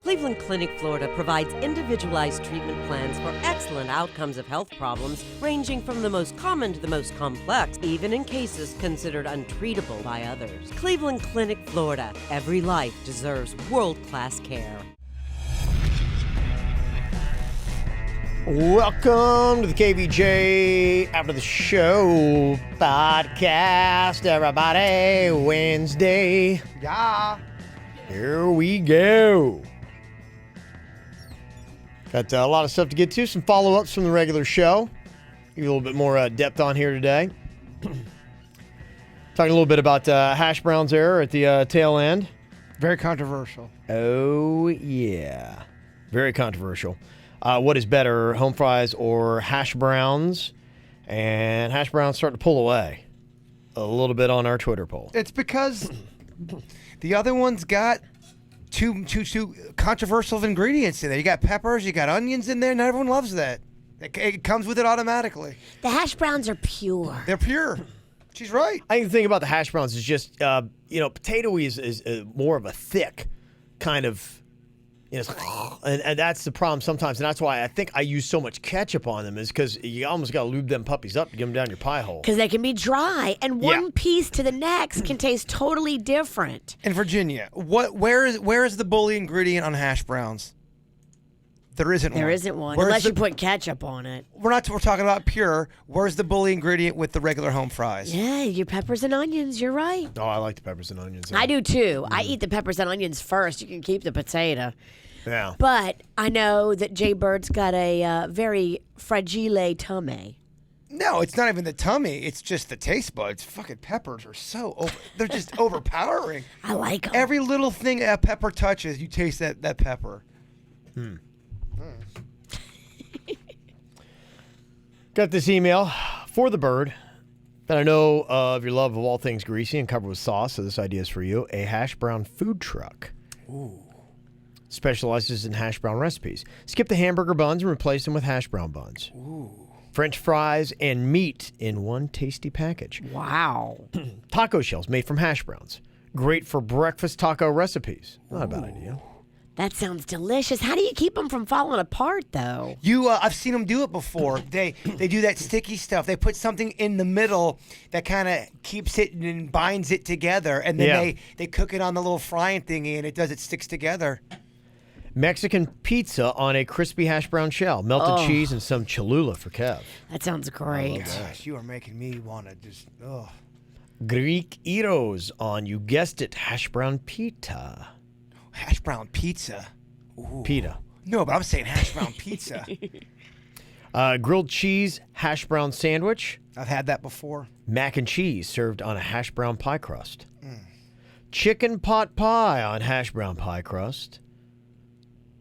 Cleveland Clinic, Florida provides individualized treatment plans for excellent outcomes of health problems ranging from the most common to the most complex, even in cases considered untreatable by others. Cleveland Clinic, Florida. Every life deserves world-class care. Welcome to the KVJ After the Show podcast, everybody. Wednesday. Yeah. Here we go. Got a lot of stuff to get to. Some follow-ups from the regular show. Give you a little bit more depth on here today. Talking a little bit about hash browns there at the tail end. Very controversial. Oh, yeah. Very controversial. What is better, home fries or hash browns? And hash browns start to pull away a little bit on our Twitter poll. It's because the other one's got too controversial of ingredients in there. You got peppers, you got onions in there, and everyone loves that. It comes with it automatically. The hash browns are pure. They're pure. She's right. I think the thing about the hash browns is just, potato-y is more of a thick kind of, and that's the problem sometimes. And that's why I think I use so much ketchup on them, is because you almost got to lube them puppies up to get them down your pie hole. Because they can be dry, and one piece to the next can taste totally different. In Virginia, where is the bully ingredient on hash browns? There isn't one. There isn't one, unless you put ketchup on it. We're talking about pure. Where's the bully ingredient with the regular home fries? Yeah, your peppers and onions. You're right. Oh, I like the peppers and onions. I do too. I eat the peppers and onions first. You can keep the potato. Yeah. But I know that Jay Bird's got a very fragile tummy. No, it's not even the tummy. It's just the taste buds. Fucking peppers are they're just overpowering. I like them. Every little thing a pepper touches, you taste that pepper. Got this email for the bird that I know of your love of all things greasy and covered with sauce, so this idea is for you. A hash brown food truck. Ooh. Specializes in hash brown recipes. Skip the hamburger buns and replace them with hash brown buns. Ooh. French fries and meat in one tasty package. Wow. Taco shells made from hash browns. Great for breakfast taco recipes. Not a bad idea. That sounds delicious. How do you keep them from falling apart, though? I've seen them do it before. They do that sticky stuff. They put something in the middle that kind of keeps it and binds it together, and then they cook it on the little frying thingy, and it sticks together. Mexican pizza on a crispy hash brown shell. Melted cheese and some Cholula for Kev. That sounds great. Oh, gosh, you are making me want to just, Greek gyros on, you guessed it, hash brown pita. Hash brown pizza. Ooh. Pita. No, but I'm saying hash brown pizza. Grilled cheese hash brown sandwich. I've had that before. Mac and cheese served on a hash brown pie crust. Chicken pot pie on hash brown pie crust.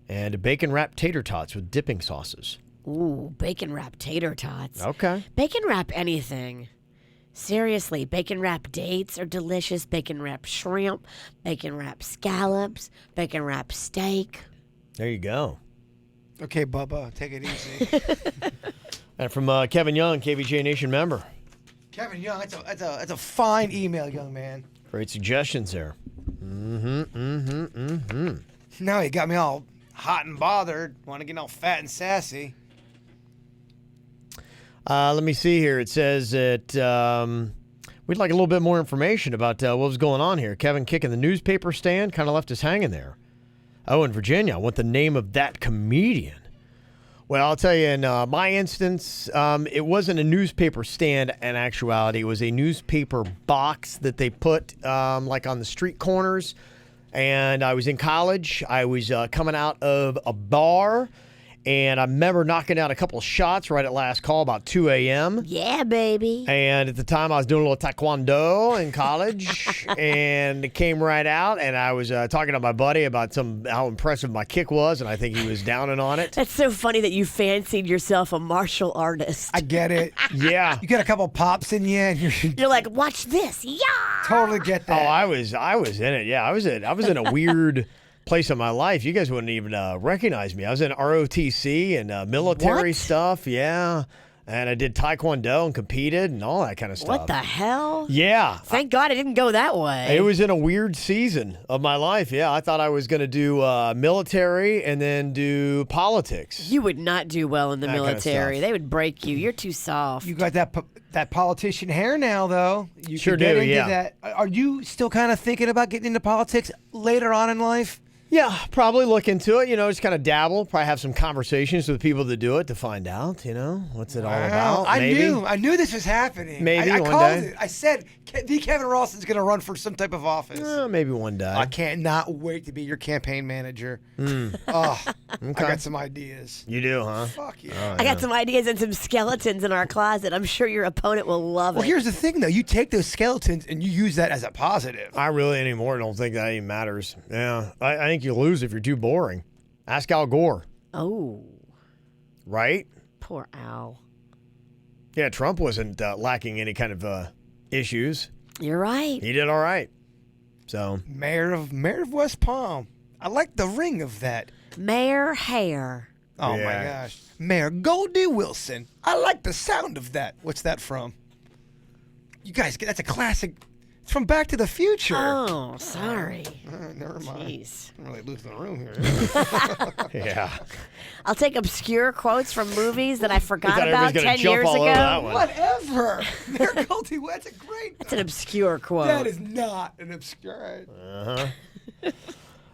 And bacon wrapped tater tots with dipping sauces. Ooh, bacon wrapped tater tots. Okay. Bacon wrap anything. Seriously, bacon wrap dates are delicious. Bacon wrap shrimp, bacon wrap scallops, bacon wrap steak. There you go. Okay, Bubba, take it easy. And from Kevin Young, KVJ Nation member. Kevin Young, that's a fine email, young man. Great suggestions there. Now you got me all hot and bothered. Want to get all fat and sassy. Let me see here. It says that we'd like a little bit more information about what was going on here. Kevin kicking the newspaper stand kind of left us hanging there. Oh, in Virginia, I want the name of that comedian. Well, I'll tell you, in my instance, it wasn't a newspaper stand in actuality. It was a newspaper box that they put like on the street corners. And I was in college. I was coming out of a bar. And I remember knocking down a couple of shots right at last call about 2 a.m. Yeah, baby. And at the time, I was doing a little taekwondo in college. And it came right out. And I was talking to my buddy about how impressive my kick was. And I think he was downing on it. That's so funny that you fancied yourself a martial artist. I get it. Yeah. You got a couple pops in you. And you're like, watch this. Yeah. Totally get that. Oh, I was in it. Yeah, I was in a weird place in my life. You guys wouldn't even recognize me. I was in ROTC and military stuff. Yeah. And I did Taekwondo and competed and all that kind of stuff. What the hell? Yeah. Thank God I didn't go that way. It was in a weird season of my life. Yeah, I thought I was going to do military and then do politics. You would not do well in the That kind of military. stuff. They would break you. You're too soft. You got that politician hair now, though. You Sure could get do, into yeah. that. Are you still kind of thinking about getting into politics later on in life? Yeah, probably look into it, just kind of dabble, probably have some conversations with people that do it to find out, what's it all about. I Maybe. knew this was happening. Maybe I one called day. it. I said, the Kevin Rawson's going to run for some type of office. Maybe one day. I can't not wait to be your campaign manager. Oh, I got some ideas. You do, huh? Fuck yeah. I got some ideas and some skeletons in our closet. I'm sure your opponent will love Well, it. here's the thing, though. You take those skeletons and you use that as a positive. I really anymore don't think that even matters. Yeah, I think you lose if you're too boring. Ask Al Gore, Oh, right? poor Al. Yeah, Trump wasn't lacking any kind of issues. You're right. He did all right. So Mayor of West Palm. I like the ring of that. Mayor Hair. Oh, my Yeah. gosh. Mayor Goldie Wilson. I like the sound of that. What's that from? You guys, that's a classic. It's from Back to the Future. Oh, sorry. Never mind. Jeez. I'm really losing the room here. yeah, I'll take obscure quotes from movies that I forgot thought about everybody's gonna 10 jump years all over ago. that one. Whatever. Mayor Goldie, that's a great. That's an obscure quote. That is not an obscure.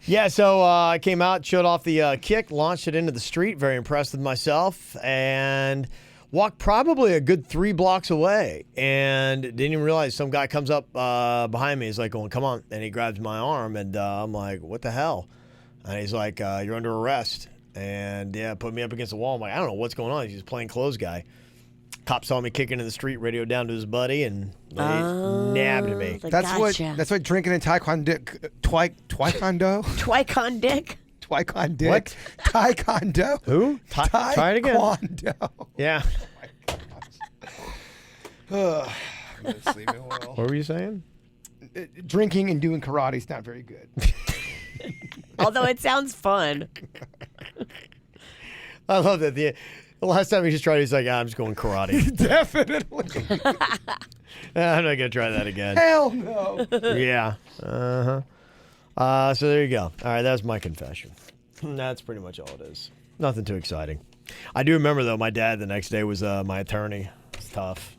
yeah. So I came out, showed off the kick, launched it into the street. Very impressed with myself, and walked probably a good 3 blocks away, and didn't even realize some guy comes up behind me. He's like, "Going, come on!" And he grabs my arm, and I'm like, "What the hell?" And he's like, "You're under arrest." And yeah, put me up against the wall. I'm like, I don't know what's going on. He's a plain clothes guy. Cop saw me kicking in the street, radioed down to his buddy, and they nabbed me. Like, That's gotcha. what drinking in Taekwondo. Taekwondo. Twicon dick. Taekwondo. What? Taekwondo. Who? Try it again. Taekwondo. Yeah. I'm not sleeping well. What were you saying? Drinking and doing karate is not very good. Although it sounds fun. I love that. The last time he just tried, he's like, I'm just going karate. Definitely. I'm not going to try that again. Hell no. Yeah. So there you go. All right, that's my confession. That's pretty much all it is. Nothing too exciting. I do remember, though, my dad the next day was my attorney. It's tough.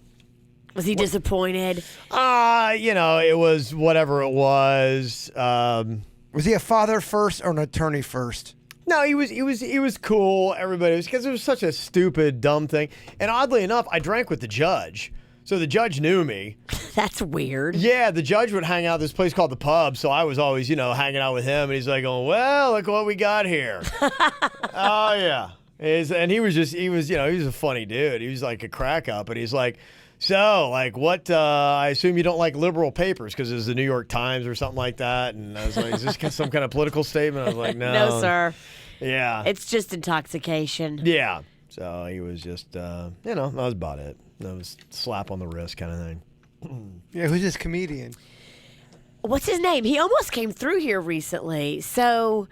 Was he disappointed? It was whatever it was. Was he a father first or an attorney first? No, he was cool. Everybody was, because it was such a stupid, dumb thing. And oddly enough, I drank with the judge. So the judge knew me. That's weird. Yeah, the judge would hang out at this place called the Pub, so I was always, hanging out with him, and he's like, "Oh, well, look what we got here." Oh yeah, and he was a funny dude. He was like a crack up, and he's like, "So, like, what? I assume you don't like liberal papers because it's the New York Times or something like that." And I was like, "Is this some kind of political statement?" I was like, "No, No, sir. Yeah, It's just intoxication. yeah." So he was just, that was about it. That was slap on the wrist kind of thing. Yeah, who's this comedian? What's his name? He almost came through here recently. So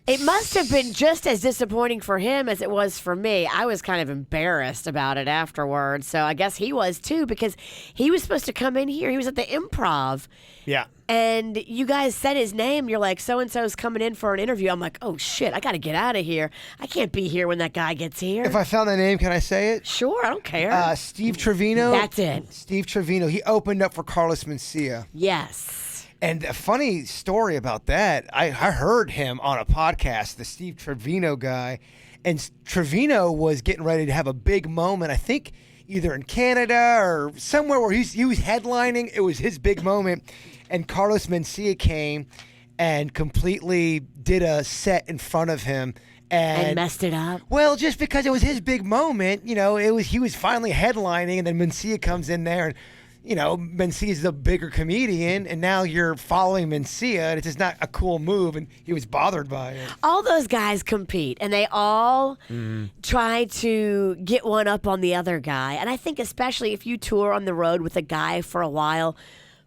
it must have been just as disappointing for him as it was for me. I was kind of embarrassed about it afterwards. So I guess he was too, because he was supposed to come in here. He was at the Improv. Yeah. And you guys said his name. You're like, so-and-so's coming in for an interview. I'm like, oh, shit, I got to get out of here. I can't be here when that guy gets here. If I found that name, can I say it? Sure, I don't care. Steve Trevino. That's it. Steve Trevino. He opened up for Carlos Mencia. Yes. And a funny story about that, I heard him on a podcast, the Steve Trevino guy, and Trevino was getting ready to have a big moment, I think either in Canada or somewhere where he was headlining. It was his big moment. And Carlos Mencia came and completely did a set in front of him. And messed it up. Well, just because it was his big moment, he was finally headlining, and then Mencia comes in there, and Mencia's the bigger comedian, and now you're following Mencia, and it's just not a cool move, and he was bothered by it. All those guys compete, and they all try to get one up on the other guy. And I think especially if you tour on the road with a guy for a while,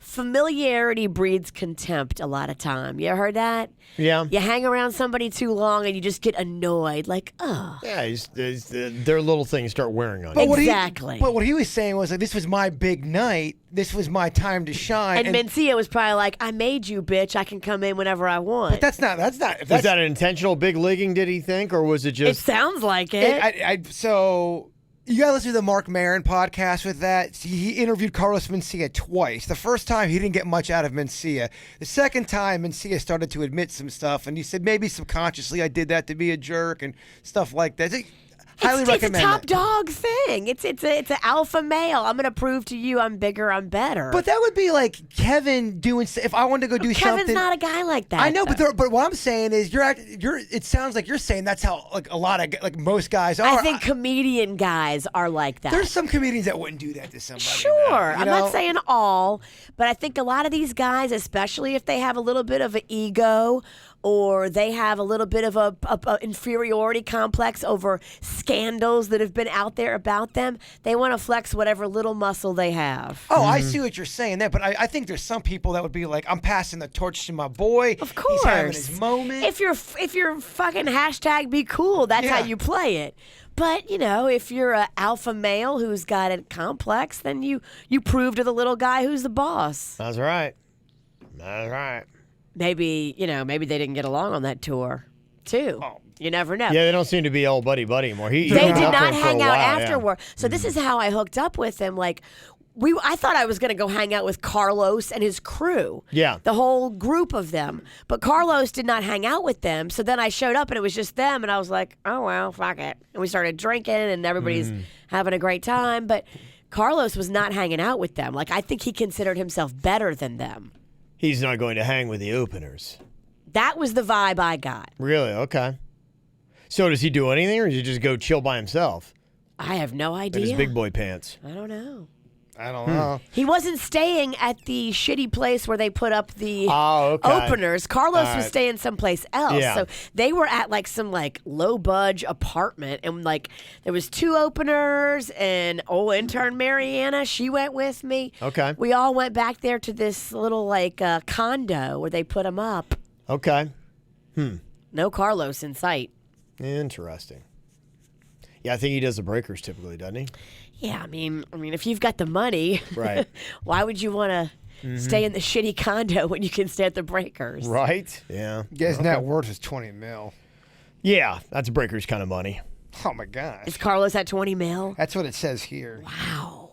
familiarity breeds contempt a lot of time. You ever heard that? Yeah. You hang around somebody too long and you just get annoyed. Like, oh. Yeah, their little things start wearing on you. Exactly. But what he was saying was like, this was my big night. This was my time to shine. And Mencia was probably like, I made you, bitch. I can come in whenever I want. But that's not. Was that an intentional big leaguing, did he think? Or was it It just... sounds like it. So you gotta listen to the Mark Maron podcast with that. He interviewed Carlos Mencia twice. The first time he didn't get much out of Mencia. The second time Mencia started to admit some stuff, and he said maybe subconsciously I did that to be a jerk and stuff like that. Highly recommend it's a top that. dog thing. It's an alpha male. I'm gonna prove to you I'm bigger, I'm better. But that would be like Kevin doing. If I wanted to go do something, Kevin's not a guy like that. I know, but what I'm saying is, you're. It sounds like you're saying that's how like a lot of like most guys are. I think comedian guys are like that. There's some comedians that wouldn't do that to somebody. Sure, though, I'm not saying all, but I think a lot of these guys, especially if they have a little bit of an ego or they have a little bit of a inferiority complex over scandals that have been out there about them, they want to flex whatever little muscle they have. Oh, I see what you're saying there, but I think there's some people that would be like, I'm passing the torch to my boy. Of course. He's having his moment. If you're fucking hashtag be cool, that's how you play it. But, if you're an alpha male who's got a complex, then you prove to the little guy who's the boss. That's right. That's right. Maybe they didn't get along on that tour, too. Oh. You never know. Yeah, they don't seem to be all buddy-buddy anymore. They did not hang out afterward. Yeah. So this is how I hooked up with him. Like, I thought I was going to go hang out with Carlos and his crew. Yeah. The whole group of them. But Carlos did not hang out with them. So then I showed up and it was just them. And I was like, oh, well, fuck it. And we started drinking and everybody's having a great time. But Carlos was not hanging out with them. Like, I think he considered himself better than them. He's not going to hang with the openers. That was the vibe I got. Really? Okay. So does he do anything, or does he just go chill by himself? I have no idea. In his big boy pants. I don't know. I don't know. He wasn't staying at the shitty place where they put up the okay. openers. Carlos was staying someplace else. Yeah. So they were at like some like low budge apartment, and like there was 2 openers, and intern Mariana, she went with me. Okay. We all went back there to this little like condo where they put them up. Okay. No Carlos in sight. Interesting. Yeah, I think he does the breakers typically, doesn't he? Yeah, I mean, if you've got the money, Right. why would you want to stay in the shitty condo when you can stay at the breakers? Right. Yeah. His net worth is $20 million. Yeah, that's breakers kind of money. Oh my gosh. Is Carlos at 20 mil? That's what it says here. Wow.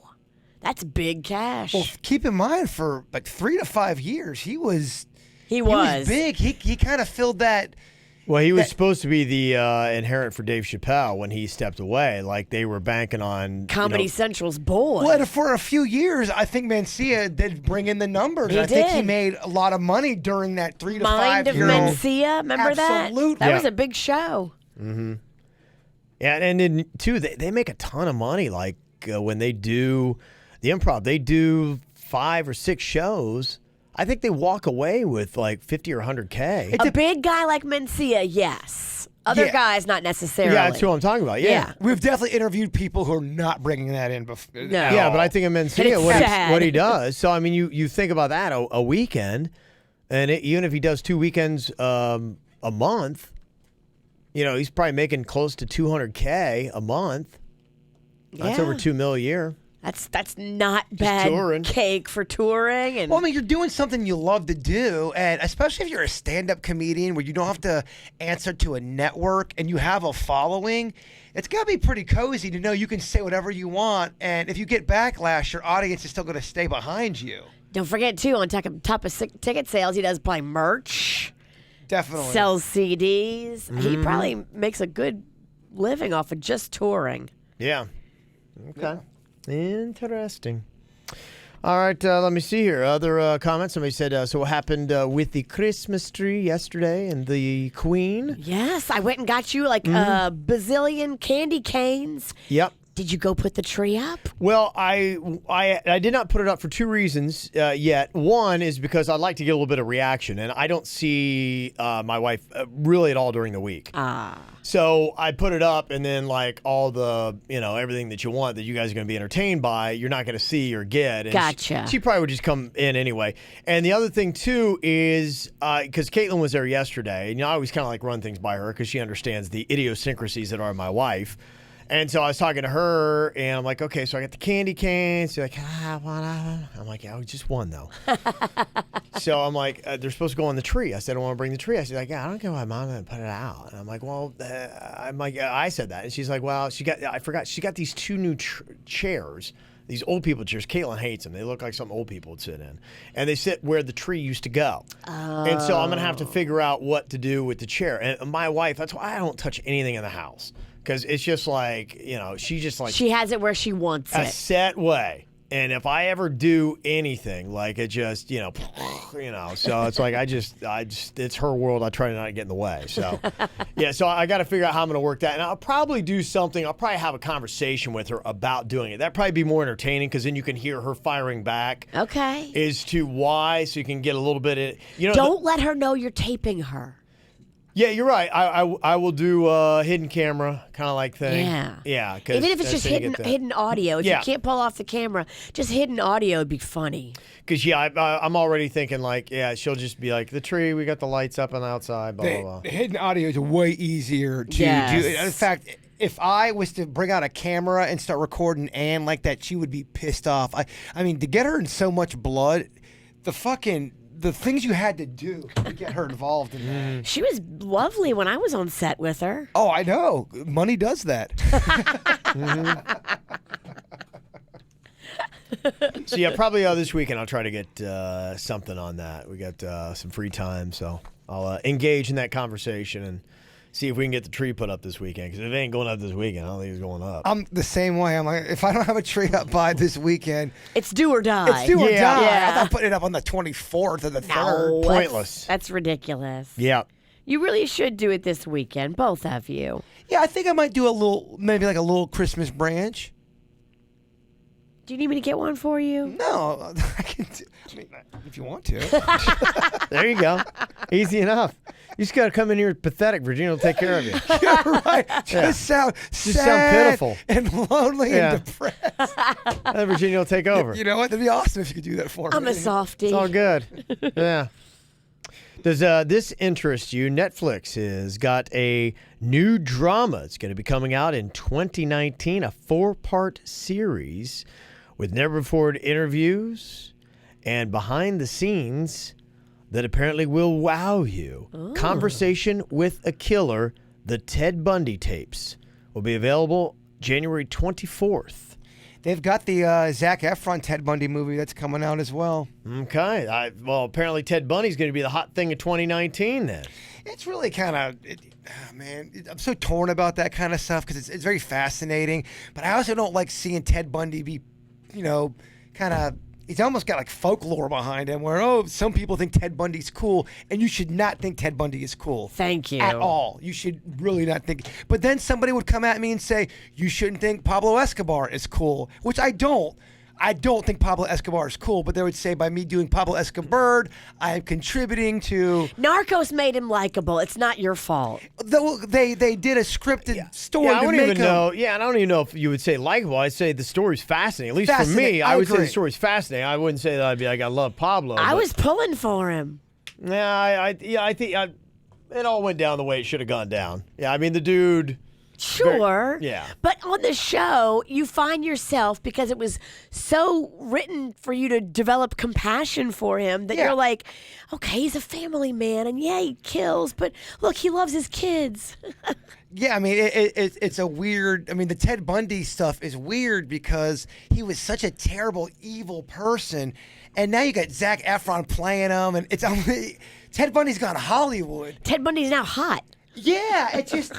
That's big cash. Well, keep in mind, for like 3 to 5 years, he was He was big. He kind of filled that. Well, he was supposed to be the inherent for Dave Chappelle when he stepped away. Like, they were banking on Comedy Central's boy. Well, and for a few years, I think Mencia did bring in the numbers. I think he made a lot of money during that 3 to 5 Mind of year. Mencia, remember that? Absolutely. That was a big show. Mm-hmm. Yeah, and then, too, they make a ton of money. Like, when they do the Improv, they do 5 or 6 shows. I think they walk away with like 50 or 100K. A big guy like Mencia, yes. Other guys, not necessarily. Yeah, that's who I'm talking about. Yeah. We've definitely interviewed people who are not bringing that in before. No. Yeah, but I think of Mencia, sad. what he does. So, I mean, you think about that, a weekend, and even if he does 2 weekends a month, he's probably making close to 200K a month. That's over $2 million a year. That's not bad touring. Cake for touring. And Well, I mean, you're doing something you love to do, and especially if you're a stand-up comedian where you don't have to answer to a network and you have a following, it's got to be pretty cozy to know you can say whatever you want, and if you get backlash, your audience is still going to stay behind you. don't forget, too, on top of ticket sales, he does probably merch. Definitely. Sells CDs. He probably makes a good living off of just touring. Yeah. Okay. Yeah. Interesting. All right, let me see here. Other comments. Somebody said, so what happened with the Christmas tree yesterday and the Queen? Yes, I went and got you like a bazillion candy canes. Yep. Did you go put the tree up? Well, I did not put it up for two reasons yet. One is because I'd like to get a little bit of reaction, and I don't see my wife really at all during the week. So I put it up, and then like all the, everything that you want that you guys are going to be entertained by, you're not going to see or get. And Gotcha. She probably would just come in anyway. And the other thing too is because Caitlin was there yesterday, and I always kind of like run things by her because she understands the idiosyncrasies that are my wife. And so I was talking to her, and I'm like, okay, so I got the candy canes. She's like, one. I'm like, yeah, just one, though. So I'm like, they're supposed to go on the tree. I said, I want to bring the tree. She's like, yeah, I don't care why Mom didn't put it out. And I'm like, well, I said that. And she's like, well, I forgot. She got these two new chairs, these old people chairs. Caitlin hates them. They look like something old people would sit in. And they sit where the tree used to go. Oh. And so I'm going to have to figure out what to do with the chair. And my wife, that's why I don't touch anything in the house. Because it's just like, she just like... She has it where she wants a it. set way. And if I ever do anything, like it just, so it's like I just, it's her world. I try to not get in the way. So, yeah, so I got to figure out how I'm going to work that. And I'll probably do something. I'll probably have a conversation with her about doing it. That'd probably be more entertaining because then you can hear her firing back. Okay. As to why, so you can get a little bit of, Don't let her know you're taping her. Yeah, you're right. I will do a hidden camera kind of like thing. Yeah. Yeah. Even if it's just hidden audio. If you can't pull off the camera, just hidden audio would be funny. Because, I'm already thinking like, she'll just be like, the tree, we got the lights up on the outside, blah, blah, blah. The hidden audio is way easier to do. In fact, if I was to bring out a camera and start recording Ann like that, she would be pissed off. I mean, to get her in so much blood, the things you had to do to get her involved in that. She was lovely when I was on set with her. Oh, I know. Money does that. So, yeah, probably this weekend I'll try to get something on that. We got some free time, so I'll engage in that conversation and see if we can get the tree put up this weekend. Because if it ain't going up this weekend, I don't think it's going up. I'm the same way. I'm like, if I don't have a tree up by this weekend, it's do or die. It's do or die. Yeah. I'm not putting it up on the 24th or the 3rd. Pointless. That's ridiculous. Yeah. You really should do it this weekend, both of you. Yeah, I think I might do maybe like a little Christmas branch. Do you need me to get one for you? No, I can do. I mean, if you want to. There you go. Easy enough. You just got to come in here pathetic. Virginia will take care of you. You're right. Just sound pitiful and lonely and depressed. And Virginia will take over. You know what? That'd be awesome if you could do that for me. I'm a softie. It's all good. Yeah. Does this interest you? Netflix has got a new drama. It's going to be coming out in 2019, a 4-part series with never-before interviews and behind the scenes that apparently will wow you. Oh. Conversation with a Killer, the Ted Bundy tapes, will be available January 24th. They've got the Zac Efron Ted Bundy movie that's coming out as well. Okay. Well, apparently Ted Bundy's going to be the hot thing of 2019 then. It's really kind of, I'm so torn about that kind of stuff because it's very fascinating. But I also don't like seeing Ted Bundy be, kind of, he's almost got like folklore behind him where, some people think Ted Bundy's cool, and you should not think Ted Bundy is cool. Thank you. At all. You should really not think. But then somebody would come at me and say, you shouldn't think Pablo Escobar is cool, which I don't. I don't think Pablo Escobar is cool, but they would say by me doing Pablo Escobar, I am contributing to... Narcos made him likable. It's not your fault. Though they did a scripted story I don't to make even know. Yeah, I don't even know if you would say likable. I'd say the story's fascinating. At least for me, I would say the story's fascinating. I wouldn't say that I'd be like, I love Pablo. I was pulling for him. Yeah, I think it all went down the way it should have gone down. Yeah, I mean, the dude... Sure. Yeah. But on the show, you find yourself, because it was so written for you to develop compassion for him, that you're like, okay, he's a family man, and he kills, but look, he loves his kids. Yeah, I mean, it's a weird... I mean, the Ted Bundy stuff is weird because he was such a terrible, evil person, and now you got Zac Efron playing him, and it's... Ted Bundy's gone Hollywood. Ted Bundy's now hot. Yeah, it's just...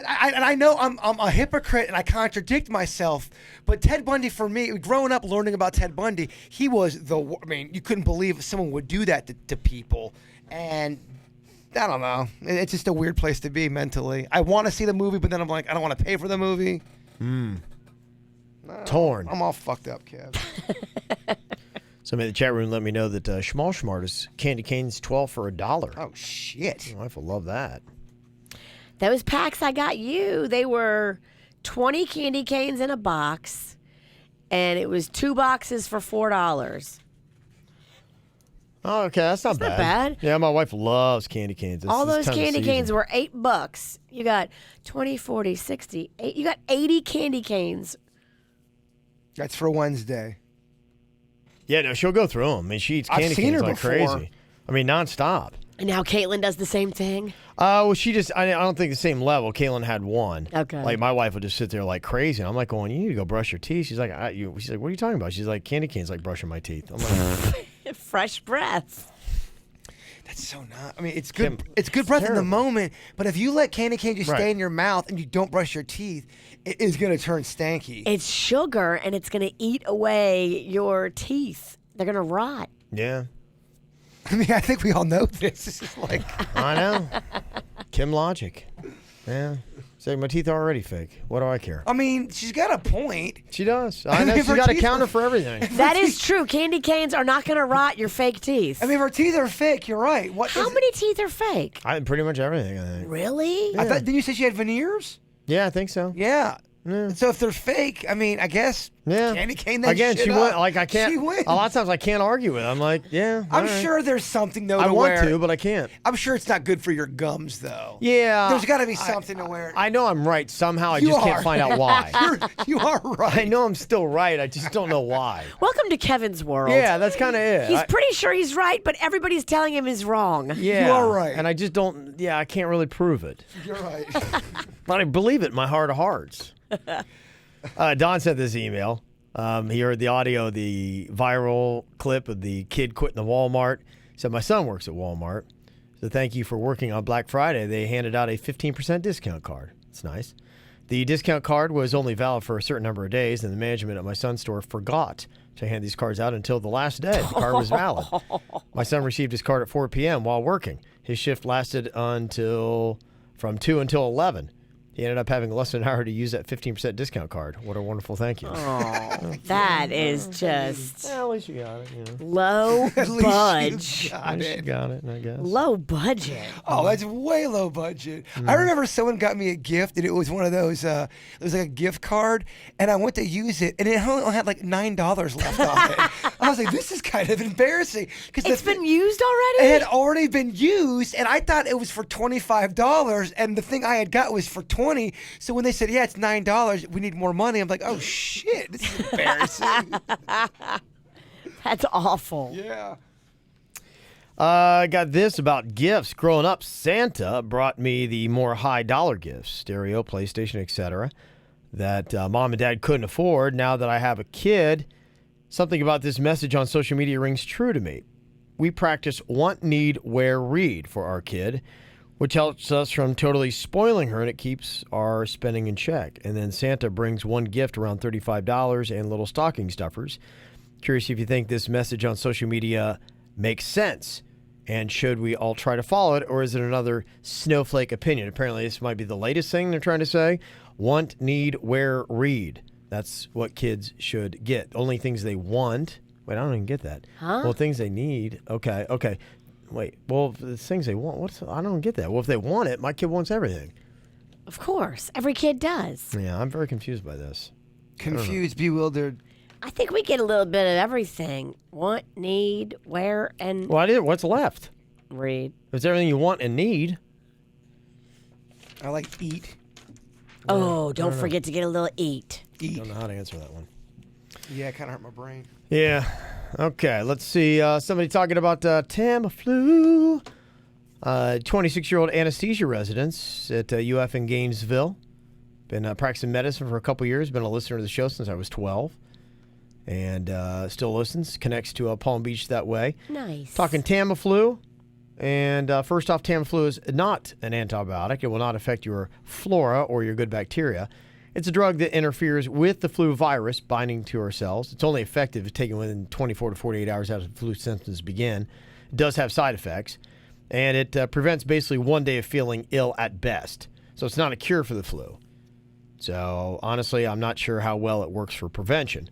I know I'm a hypocrite and I contradict myself, but Ted Bundy, for me, growing up learning about Ted Bundy, he was you couldn't believe someone would do that to people. And I don't know. It's just a weird place to be mentally. I want to see the movie, but then I'm like, I don't want to pay for the movie. Torn. I'm all fucked up, Kev. Somebody in the chat room let me know that Schmal Schmart is candy canes 12 for $1. Oh, shit. My wife will love that. Those packs I got you, they were 20 candy canes in a box, and it was 2 boxes for $4. Oh, okay, that's not bad. Yeah, my wife loves candy canes. All those candy canes were $8. You got 20, 40, 60, 8. You got 80 candy canes. That's for Wednesday. Yeah, no, she'll go through them. I mean, she eats candy canes like crazy. I mean, nonstop. And now Caitlin does the same thing? Well, she just, I don't think the same level. Caitlin had one. Okay. Like, my wife would just sit there like crazy. And I'm like going, you need to go brush your teeth. She's like, she's like, what are you talking about? She's like, candy canes like brushing my teeth. I'm like, fresh breath. That's so not. I mean, it's good. It's good breath in the moment. But if you let candy cane just stay in your mouth and you don't brush your teeth, it is going to turn stanky. It's sugar, and it's going to eat away your teeth. They're going to rot. yeah. I mean, I think we all know this. This is like. I know. Kim logic. Yeah. Say my teeth are already fake. What do I care? I mean, she's got a point. She does. I know. She's got a counter for everything. That is true. Candy canes are not going to rot your fake teeth. I mean, if her teeth are fake, you're right. How many teeth are fake? Pretty much everything, I think. Really? I thought. Didn't you say she had veneers? Yeah, I think so. Yeah. So if they're fake, I mean, I guess candy cane that Again, shit she up. went like I can't. She wins. A lot of times I can't argue with. I'm like, yeah. I'm all right. sure there's something though. I to want where, to, but I can't. I'm sure it's not good for your gums though. Yeah. There's got to be something to where. I know I'm right somehow. I You just can't are. find out why. You are right. I know I'm still right. I just don't know why. Welcome to Kevin's world. Yeah, that's kind of it. He's pretty sure he's right, but everybody's telling him he's wrong. Yeah, You are right. and I just don't. Yeah, I can't really prove it, You're right. but I believe it in my heart of hearts. Don sent this email. He heard the audio, the viral clip of the kid quitting the Walmart. He said, my son works at Walmart. So thank you for working on Black Friday. They handed out a 15% discount card. It's nice. The discount card was only valid for a certain number of days, and the management at my son's store forgot to hand these cards out until the last day the card was valid. My son received his card at 4 p.m. while working. His shift lasted from 2 until 11. He ended up having less than an hour to use that 15% discount card. What a wonderful thank you. Oh, that is just Well, at least you got it. You know. low At least budge. you got At least you it. got it, I guess. Low budget. Oh, that's way low budget. I remember someone got me a gift, and it was one of those. It was like a gift card, and I went to use it, and it only had like $9 left on it. I was like, "This is kind of embarrassing," because It's been used already? It had already been used, and I thought it was for $25, and the thing I had got was for $20. So when they said, "Yeah, it's $9, we need more money," I'm like, "Oh shit, this is embarrassing." That's awful. Yeah. I got this about gifts. Growing up, Santa brought me the more high dollar gifts, stereo, PlayStation, etc., that mom and dad couldn't afford. Now that I have a kid, something about this message on social media rings true to me. We practice want, need, wear, read for our kid, which helps us from totally spoiling her, and it keeps our spending in check. And then Santa brings one gift around $35 and little stocking stuffers. Curious if you think this message on social media makes sense, and should we all try to follow it, or is it another snowflake opinion? Apparently, this might be the latest thing they're trying to say. Want, need, wear, read. That's what kids should get. Only things they want. Wait, I don't even get that. Huh? Well, things they need. Okay. Wait, well, the things they want, I don't get that. Well, if they want it, my kid wants everything. Of course. Every kid does. Yeah, I'm very confused by this. Confused, bewildered. I think we get a little bit of everything. Want, need, wear, and Well, I did. What's left? read. It's everything you want and need. I like eat. Oh, don't forget to get a little eat. I don't know how to answer that one. Yeah, it kind of hurt my brain. Yeah. Okay, let's see. Somebody talking about Tamiflu. 26-year-old anesthesia residents at UF in Gainesville. Been practicing medicine for a couple years. Been a listener to the show since I was 12. And still listens. Connects to Palm Beach that way. Nice. Talking Tamiflu. And first off, Tamiflu is not an antibiotic. It will not affect your flora or your good bacteria. It's a drug that interferes with the flu virus binding to our cells. It's only effective if taken within 24 to 48 hours after the flu symptoms begin. It does have side effects. And it prevents basically one day of feeling ill at best. So it's not a cure for the flu. So honestly, I'm not sure how well it works for prevention.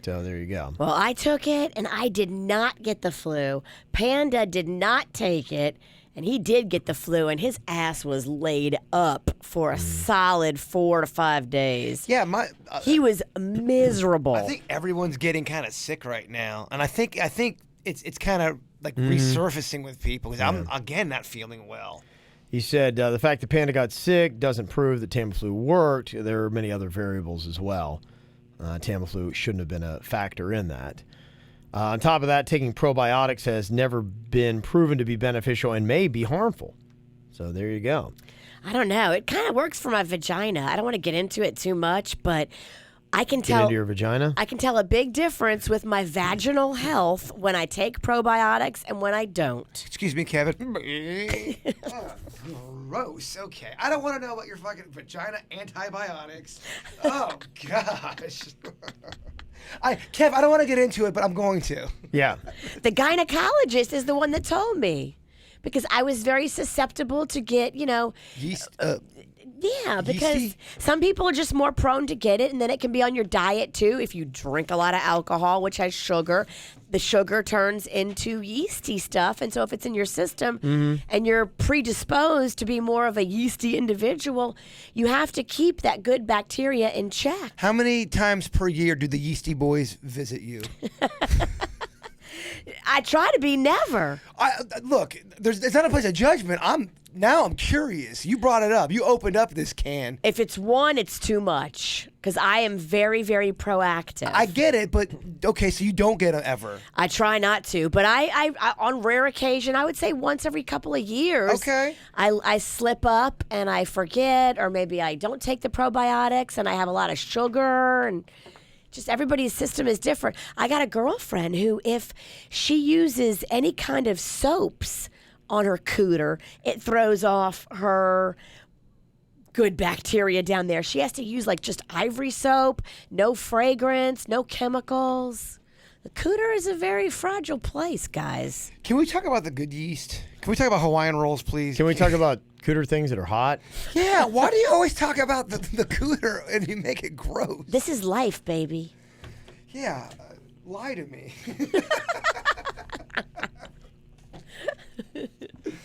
So there you go. Well, I took it, and I did not get the flu. Panda did not take it, and he did get the flu, and his ass was laid up for a solid 4 to 5 days. Yeah, he was miserable. I think everyone's getting kind of sick right now, and I think it's kind of like resurfacing with people because I'm again not feeling well. He said the fact that Panda got sick doesn't prove that Tamiflu worked. There are many other variables as well. Tamiflu shouldn't have been a factor in that. On top of that, taking probiotics has never been proven to be beneficial and may be harmful. So there you go. I don't know. It kind of works for my vagina. I don't want to get into it too much, but I can Get tell into your vagina? I can tell a big difference with my vaginal health when I take probiotics and when I don't. Excuse me, Kevin. Gross. Okay. I don't want to know about your fucking vagina antibiotics. Oh, gosh. Kev, I don't want to get into it, but I'm going to. Yeah. The gynecologist is the one that told me because I was very susceptible to get, Yeast. Yeah, because Yeasty? some people are just more prone to get it, and then it can be on your diet too. If you drink a lot of alcohol, which has sugar, the sugar turns into yeasty stuff. And so if it's in your system and you're predisposed to be more of a yeasty individual, you have to keep that good bacteria in check. How many times per year do the yeasty boys visit you? I try to be never. Look, it's not a place of judgment. I'm curious. You brought it up. You opened up this can. If it's one, it's too much because I am very, very proactive. I get it, but okay, so you don't get them ever. I try not to, but I on rare occasion, I would say once every couple of years. Okay. I slip up and I forget, or maybe I don't take the probiotics and I have a lot of sugar and. Just everybody's system is different. I got a girlfriend who, if she uses any kind of soaps on her cooter, it throws off her good bacteria down there. She has to use like just ivory soap, no fragrance, no chemicals. The cooter is a very fragile place, guys. Can we talk about the good yeast? Can we talk about Hawaiian rolls, please? Can we talk about cooter things that are hot? Yeah, why do you always talk about the cooter and you make it gross? This is life, baby. Yeah, lie to me.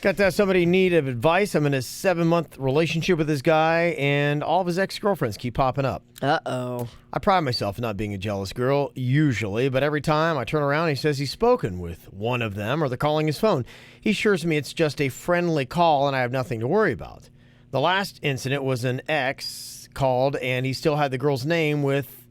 Got to have somebody in need of advice. I'm in a 7-month relationship with this guy, and all of his ex-girlfriends keep popping up. Uh-oh. I pride myself in not being a jealous girl, usually, but every time I turn around, he says he's spoken with one of them, or they're calling his phone. He assures me it's just a friendly call, and I have nothing to worry about. The last incident was an ex called, and he still had the girl's name with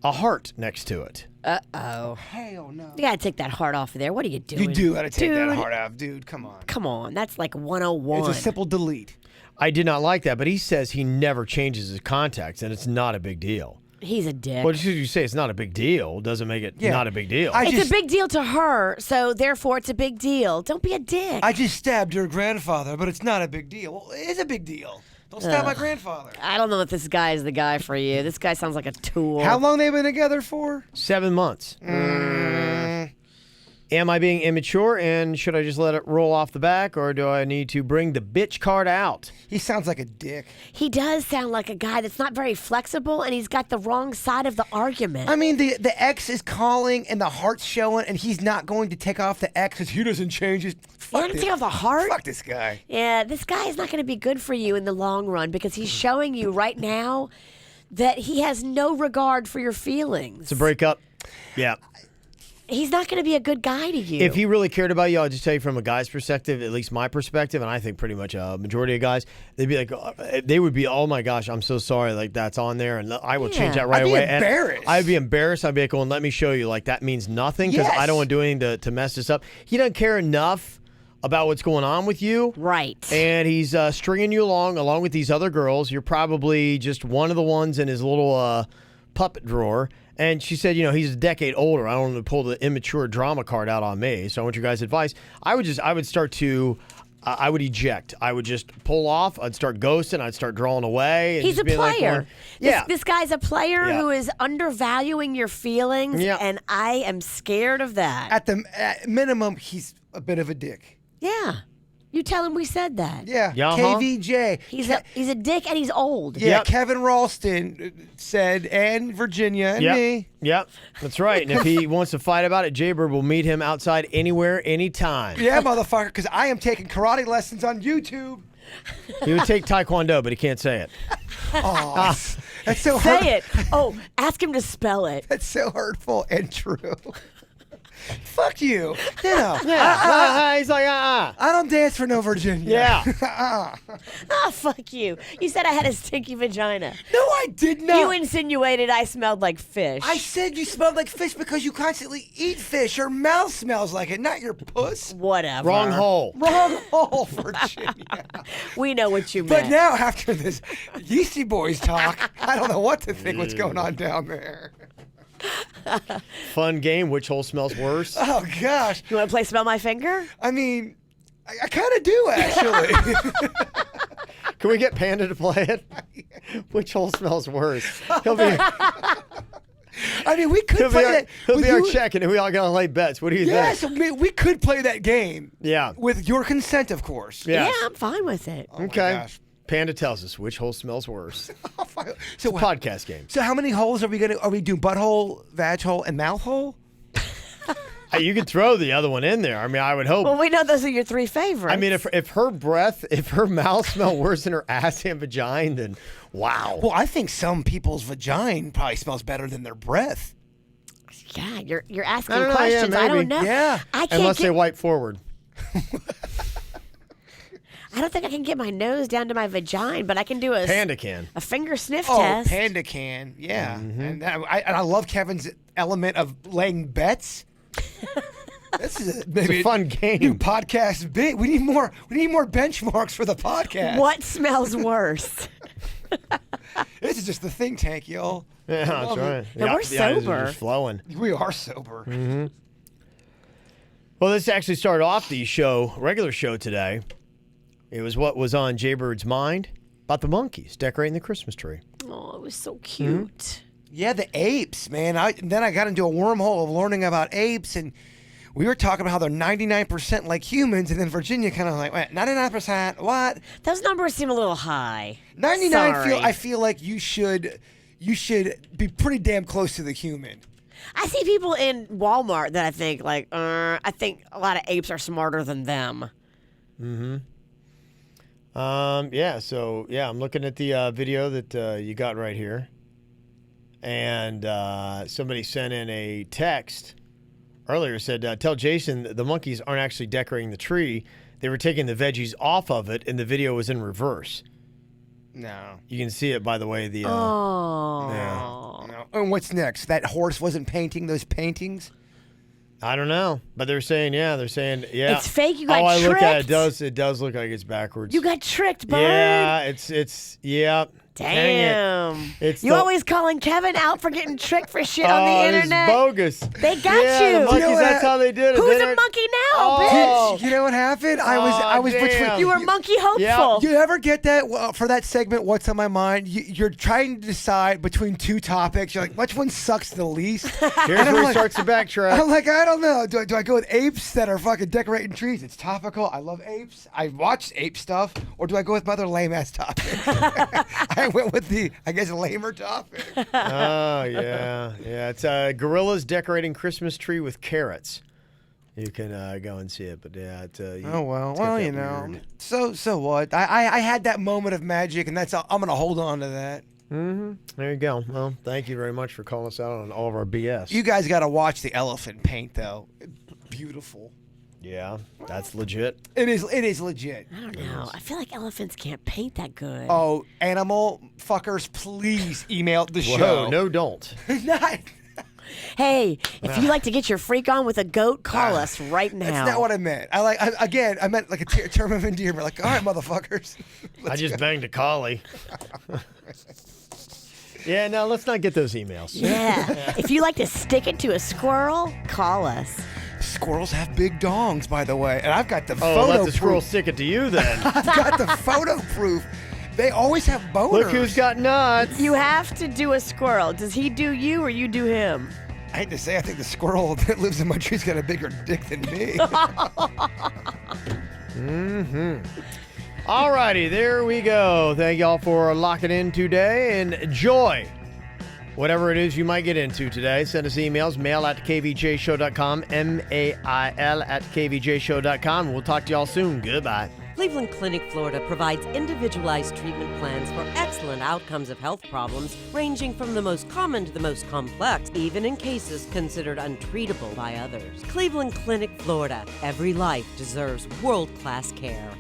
a heart next to it. Uh-oh. Hell no. You gotta take that heart off of there. What are you doing? You do gotta take that Dude. heart off, dude. Come on. Come on. That's like 101. It's a simple delete. I did not like that, but he says he never changes his contacts, and it's not a big deal. He's a dick. Well, just because you say it's not a big deal doesn't make it Yeah. not a big deal. It's a big deal to her, so therefore it's a big deal. Don't be a dick. I just stabbed your grandfather, but it's not a big deal. Well, it is a big deal. Don't stab my grandfather. I don't know if this guy is the guy for you. This guy sounds like a tool. How long they been together for? 7 months. Am I being immature, and should I just let it roll off the back, or do I need to bring the bitch card out? He sounds like a dick. He does sound like a guy that's not very flexible, and he's got the wrong side of the argument. I mean, the ex is calling and the heart's showing, and he's not going to take off the ex because he doesn't change his. You want to take off the heart? Fuck this guy. Yeah, this guy is not going to be good for you in the long run because he's showing you right now that he has no regard for your feelings. It's a breakup. Yeah. He's not going to be a good guy to you. If he really cared about you, I'll just tell you from a guy's perspective, at least my perspective, and I think pretty much a majority of guys, they'd be like, they would be, oh my gosh, I'm so sorry, like that's on there, and I will change that right I'd be away. embarrassed. And I'd be embarrassed. I'd be like, well, let me show you, like that means nothing because I don't want to do anything to mess this up. He doesn't care enough about what's going on with you. Right. And he's stringing you along with these other girls. You're probably just one of the ones in his little puppet drawer. And she said, he's a decade older. I don't want to pull the immature drama card out on me. So I want your guys' advice. I would eject. I would just pull off. I'd start ghosting. I'd start drawing away. And He's just a being like, player. yeah. This guy's a player who is undervaluing your feelings, Yeah. and I am scared of that. At minimum, he's a bit of a dick. Yeah. You tell him we said that. Yeah, Uh-huh. KVJ. He's a dick and he's old. Yeah, Yep. Kevin Ralston said, and Virginia and me. Yep, that's right. And if he wants to fight about it, Jaybird will meet him outside anywhere, anytime. Yeah, motherfucker, because I am taking karate lessons on YouTube. He would take Taekwondo, but he can't say it. Oh, that's so Say it. Oh, ask him to spell it. That's so hurtful and true. Fuck you. You know, He's like, I don't dance for no Virginia. Yeah. Ah, fuck you. You said I had a stinky vagina. No, I did not. You insinuated I smelled like fish. I said you smelled like fish because you constantly eat fish. Your mouth smells like it, not your puss. Whatever. Wrong hole. Wrong hole, Virginia. We know what you But meant. now, after this Yeasty Boys talk, I don't know what to think what's going on down there. Fun game. Which hole smells worse? Oh, gosh. You want to play Smell My Finger? I mean, I kind of do, actually. Can we get Panda to play it? Which hole smells worse? He'll be, I mean, we could he'll be play our, that. he'll with be our you- check, and we all gotta lay bets. What do you Yes, think? we could play that game. Yeah. With your consent, of course. Yes. Yeah, I'm fine with it. Oh my Okay. gosh. Panda tells us which hole smells worse. So, Podcast game. so how many holes are we gonna? Are we doing butthole, vag hole, and mouth hole? Hey, you could throw the other one in there. I mean, I would hope. Well, we know those are your three favorites. I mean, if her mouth smelled worse than her ass and vagina, then wow. Well, I think some people's vagina probably smells better than their breath. yeah, you're asking I don't know, yeah, questions. I don't maybe. know. Yeah. I can't Unless get, they wipe forward. I don't think I can get my nose down to my vagina, but I can do Panda can. a finger sniff Oh, test. Panda can, yeah. And I love Kevin's element of laying bets. This is maybe It's a fun new game. podcast bit. We need more benchmarks for the podcast. What smells worse? This is just the think tank, y'all. Yeah, that's love it. right. And we're the ideas are sober. just flowing. We are sober. Well, this actually started off the regular show today. It was what was on Jaybird's mind about the monkeys decorating the Christmas tree. Oh, it was so cute. Yeah, the apes, man. Then I got into a wormhole of learning about apes, and we were talking about how they're 99% like humans, and then Virginia kind of like, wait, 99%? What? Those numbers seem a little high. 99 Sorry. I feel like you should be pretty damn close to the human. I see people in Walmart that I think I think a lot of apes are smarter than them. Yeah, so I'm looking at the video that you got right here. And somebody sent in a text earlier, said, tell Jason the monkeys aren't actually decorating the tree. They were taking the veggies off of it, and the video was in reverse. No. You can see it, by the way. The Oh. No. And what's next? That horse wasn't painting those paintings? I don't know, but they're saying, yeah. It's fake. You got I look at it, tricked. it does look like it's backwards. You got tricked, bird. Yeah, it's Dang it. Damn. It's You the- always calling Kevin out for getting tricked for shit on the this is internet. bogus. They got yeah, you. The monkeys, You know that's what? how they did it. Who's They a don't- monkey now, Oh. bitch? You know what happened? I was damn. between. You were monkey hopeful. You ever get that for that segment? What's on my mind? You're trying to decide between two topics. You're like, which one sucks the least? Here's And I'm where he like- starts to backtrack. I'm like, I don't know. Do I go with apes that are fucking decorating trees? It's topical. I love apes. I watch ape stuff. Or do I go with my other lame ass topic? I went with the, I guess, lamer topic. Oh, yeah. It's gorillas decorating Christmas tree with carrots. You can go and see it, but yeah. It's Oh it's got well, that you know. weird- So what? I had that moment of magic, and that's all, I'm gonna hold on to that. There you go. Well, thank you very much for calling us out on all of our BS. You guys got to watch the elephant paint, though. Beautiful. Yeah, that's legit. It is legit. I don't know. I feel like elephants can't paint that good. Oh, animal fuckers, please email the Whoa, show. no, don't. Not- Hey, if you like to get your freak on with a goat, call us right now. That's not what I meant. I meant like a term of endearment. Like, all right, motherfuckers. I just banged a collie. Yeah, no, let's not get those emails. Yeah. If you like to stick it to a squirrel, call us. Squirrels have big dongs, by the way, and I've got the Oh, photo let the squirrel proof. stick it to you then. I've got the photo proof. They always have boners. Look who's got nuts. You have to do a squirrel. Does he do you or you do him? I hate to say, I think the squirrel that lives in my tree's got a bigger dick than me. All righty, there we go. Thank y'all for locking in today. Enjoy whatever it is you might get into today. Send us emails, mail@kvjshow.com, mail@kvjshow.com. We'll talk to y'all soon. Goodbye. Cleveland Clinic, Florida provides individualized treatment plans for excellent outcomes of health problems, ranging from the most common to the most complex, even in cases considered untreatable by others. Cleveland Clinic, Florida. Every life deserves world-class care.